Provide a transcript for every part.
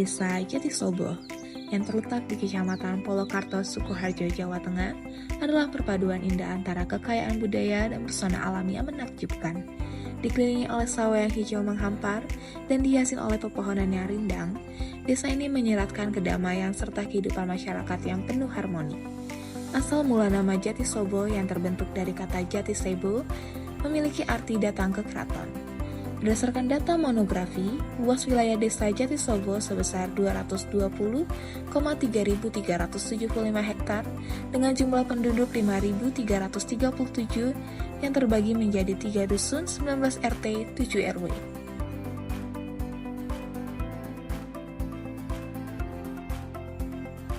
Desa Jatisobo yang terletak di Kecamatan Polokarto, Sukoharjo, Jawa Tengah adalah perpaduan indah antara kekayaan budaya dan pesona alami yang menakjubkan. Dikelilingi oleh sawah yang hijau menghampar dan dihiasi oleh pepohonan yang rindang, desa ini menyiratkan kedamaian serta kehidupan masyarakat yang penuh harmoni. Asal mula nama Jatisobo yang terbentuk dari kata Jatisebo memiliki arti datang ke keraton. Berdasarkan data monografi, luas wilayah desa Jatisobo sebesar 220,3.375 hektar dengan jumlah penduduk 5.337 yang terbagi menjadi 3 dusun, 19 RT, 7 RW.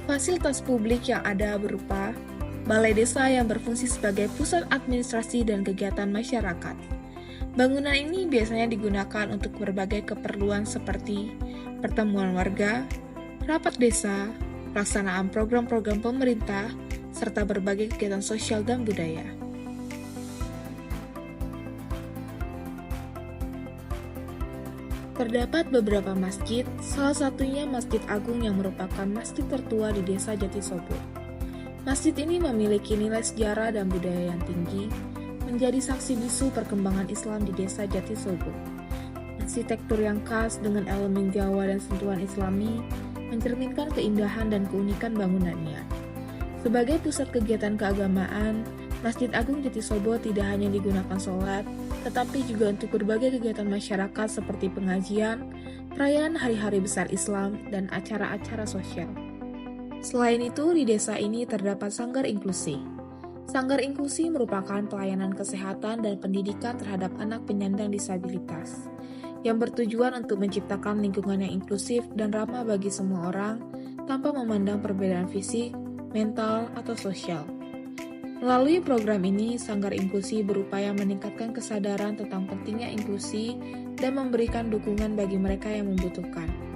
Fasilitas publik yang ada berupa balai desa yang berfungsi sebagai pusat administrasi dan kegiatan masyarakat. Bangunan ini biasanya digunakan untuk berbagai keperluan seperti pertemuan warga, rapat desa, pelaksanaan program-program pemerintah, serta berbagai kegiatan sosial dan budaya. Terdapat beberapa masjid, salah satunya Masjid Agung yang merupakan masjid tertua di Desa Jatisobo. Masjid ini memiliki nilai sejarah dan budaya yang tinggi, menjadi saksi bisu perkembangan Islam di Desa Jatisobo. Arsitektur yang khas dengan elemen Jawa dan sentuhan Islami mencerminkan keindahan dan keunikan bangunannya. Sebagai pusat kegiatan keagamaan, Masjid Agung Jatisobo tidak hanya digunakan sholat, tetapi juga untuk berbagai kegiatan masyarakat seperti pengajian, perayaan hari-hari besar Islam, dan acara-acara sosial. Selain itu, di desa ini terdapat sanggar inklusi. Sanggar inklusi merupakan pelayanan kesehatan dan pendidikan terhadap anak penyandang disabilitas, yang bertujuan untuk menciptakan lingkungan yang inklusif dan ramah bagi semua orang tanpa memandang perbedaan fisik, mental, atau sosial. Melalui program ini, Sanggar Inklusi berupaya meningkatkan kesadaran tentang pentingnya inklusi dan memberikan dukungan bagi mereka yang membutuhkan.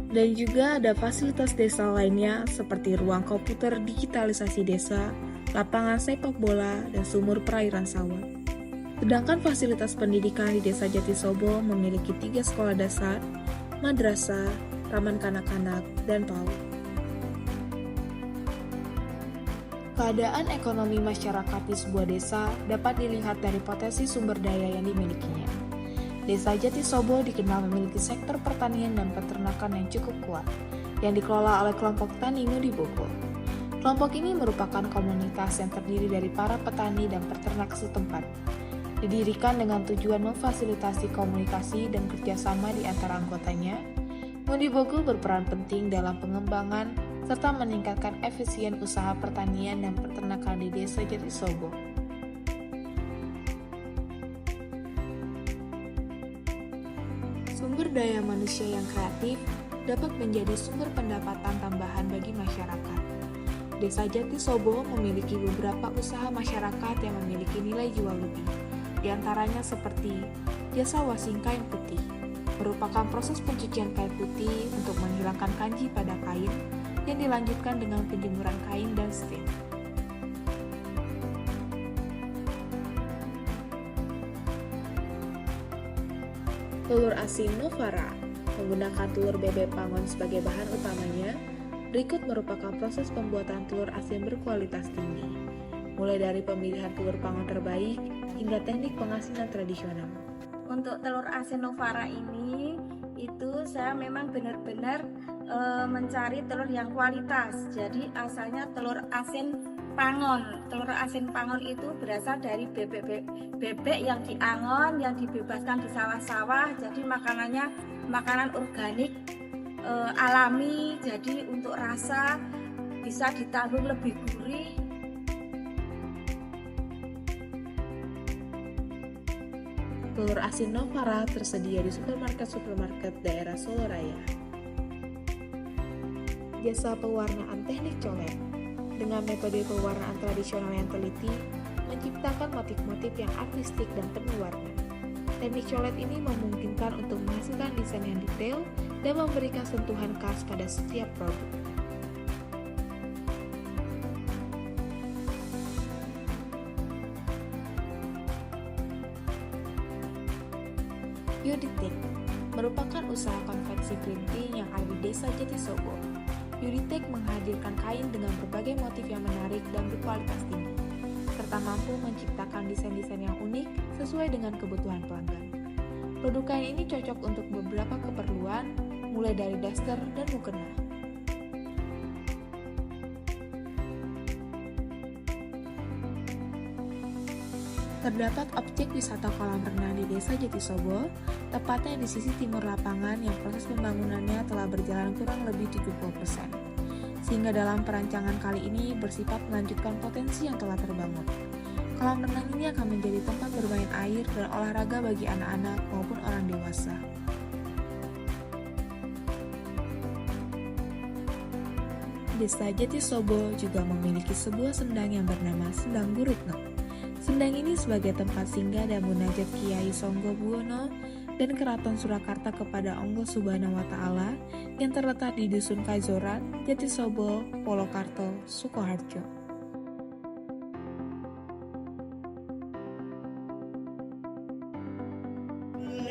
Dan juga ada fasilitas desa lainnya seperti ruang komputer digitalisasi desa, lapangan sepak bola, dan sumur perairan sawah. Sedangkan fasilitas pendidikan di Desa Jatisobo memiliki 3 sekolah dasar, madrasah, taman kanak-kanak, dan PAUD. Keadaan ekonomi masyarakat di sebuah desa dapat dilihat dari potensi sumber daya yang dimilikinya. Desa Jatisobo dikenal memiliki sektor pertanian dan peternakan yang cukup kuat, yang dikelola oleh kelompok Tani Ngudi Bogor. Kelompok ini merupakan komunitas yang terdiri dari para petani dan peternak setempat. Didirikan dengan tujuan memfasilitasi komunikasi dan kerjasama di antara anggotanya, Ngudi Bogor berperan penting dalam pengembangan serta meningkatkan efisien usaha pertanian dan peternakan di Desa Jatisobo. Sumber daya manusia yang kreatif dapat menjadi sumber pendapatan tambahan bagi masyarakat. Desa Jatisobo memiliki beberapa usaha masyarakat yang memiliki nilai jual lebih, di antaranya seperti jasa washing kain putih, merupakan proses pencucian kain putih untuk menghilangkan kanji pada kain yang dilanjutkan dengan penjemuran kain dan stain. Telur asin Novara menggunakan telur bebek Pangon sebagai bahan utamanya. Berikut merupakan proses pembuatan telur asin berkualitas tinggi, mulai dari pemilihan telur Pangon terbaik hingga teknik pengasinan tradisional. Untuk telur asin Novara ini, itu saya memang benar-benar mencari telur yang kualitas. Jadi asalnya telur asin Pangon. Telur asin Pangon itu berasal dari bebek yang diangon, yang dibebaskan di sawah-sawah. Jadi makanannya makanan organik, alami. Jadi untuk rasa bisa ditanggung lebih gurih. Telur asin Novara tersedia di supermarket daerah Solo Raya. Jasa pewarnaan teknik colet. Dengan metode pewarnaan tradisional yang teliti, menciptakan motif-motif yang artistik dan penuh warna. Teknik colet ini memungkinkan untuk menghasilkan desain yang detail dan memberikan sentuhan khas pada setiap produk. Yuditik merupakan usaha konveksi printing yang ada di Desa Jatisobo. Yuritek menghadirkan kain dengan berbagai motif yang menarik dan berkualitas tinggi, serta mampu menciptakan desain-desain yang unik sesuai dengan kebutuhan pelanggan. Produk kain ini cocok untuk beberapa keperluan, mulai dari daster dan mukena. Terdapat objek wisata kolam renang di Desa Jatisobo, tepatnya di sisi timur lapangan yang proses pembangunannya telah berjalan kurang lebih 70%. Sehingga dalam perancangan kali ini bersifat melanjutkan potensi yang telah terbangun. Kolam renang ini akan menjadi tempat bermain air dan olahraga bagi anak-anak maupun orang dewasa. Desa Jatisobo juga memiliki sebuah sendang yang bernama Sendang Guritno. Sendang ini sebagai tempat singgah dan munajat Kiai Songgo Buwono dan Keraton Surakarta kepada Allah Subhanahu wa Ta'ala yang terletak di Dusun Kaizoran, Jatisobo, Polokarto, Sukoharjo.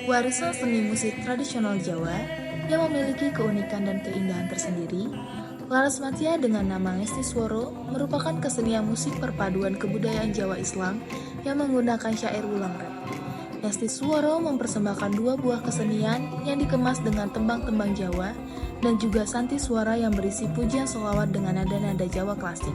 Warisan seni musik tradisional Jawa yang memiliki keunikan dan keindahan tersendiri, Laras Matia dengan nama Ngesti Sworo merupakan kesenian musik perpaduan kebudayaan Jawa Islam yang menggunakan syair ulang rap. Ngesti Sworo mempersembahkan dua buah kesenian yang dikemas dengan tembang-tembang Jawa dan juga santi suara yang berisi pujian sholawat dengan nada-nada Jawa klasik.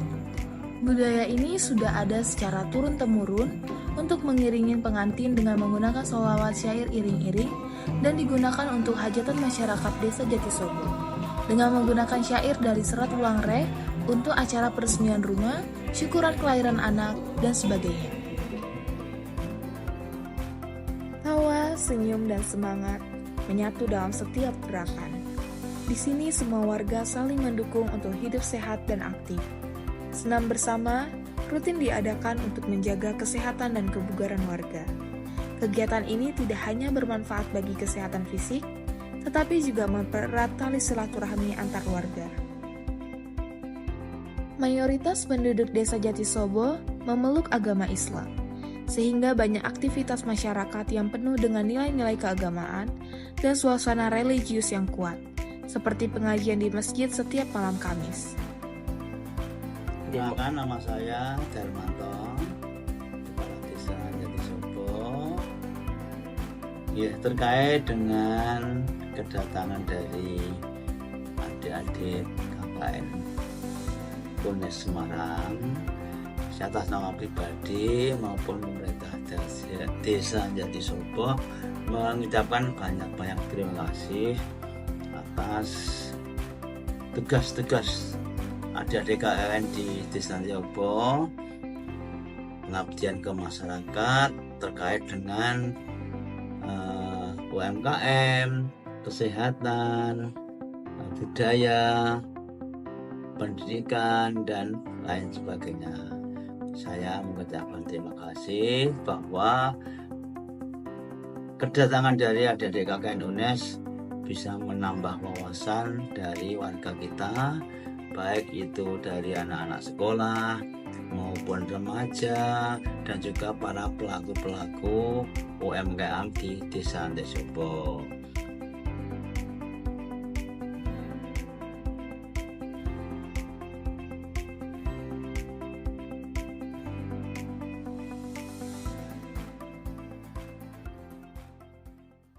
Budaya ini sudah ada secara turun-temurun untuk mengiringi pengantin dengan menggunakan sholawat syair iring-iring dan digunakan untuk hajatan masyarakat Desa Jatisobo. Dengan menggunakan syair dari serat ulang re untuk acara peresmian rumah, syukuran kelahiran anak, dan sebagainya. Tawa, senyum, dan semangat menyatu dalam setiap gerakan. Di sini semua warga saling mendukung untuk hidup sehat dan aktif. Senam bersama rutin diadakan untuk menjaga kesehatan dan kebugaran warga. Kegiatan ini tidak hanya bermanfaat bagi kesehatan fisik, tetapi juga mempererat tali silaturahmi antar warga. Mayoritas penduduk Desa Jatisobo memeluk agama Islam, sehingga banyak aktivitas masyarakat yang penuh dengan nilai-nilai keagamaan dan suasana religius yang kuat, seperti pengajian di masjid setiap malam Kamis. Perkenalkan, nama saya Darmanto, Kepala Desa Jatisobo. Ya, terkait dengan kedatangan dari adik-adik KKN UNES Semarang, saya atas nama pribadi maupun pemerintah Desa Jatisobo mengucapkan banyak-banyak terima kasih atas tugas-tugas adik-adik KKN di Desa Jatisobo, pengabdian ke masyarakat terkait dengan UMKM, kesehatan, budaya, pendidikan, dan lain sebagainya. Saya mengucapkan terima kasih bahwa kedatangan dari adik-adik KKN UNES bisa menambah wawasan dari warga kita, baik itu dari anak-anak sekolah maupun remaja dan juga para pelaku-pelaku UMKM di Desa Jatisobo.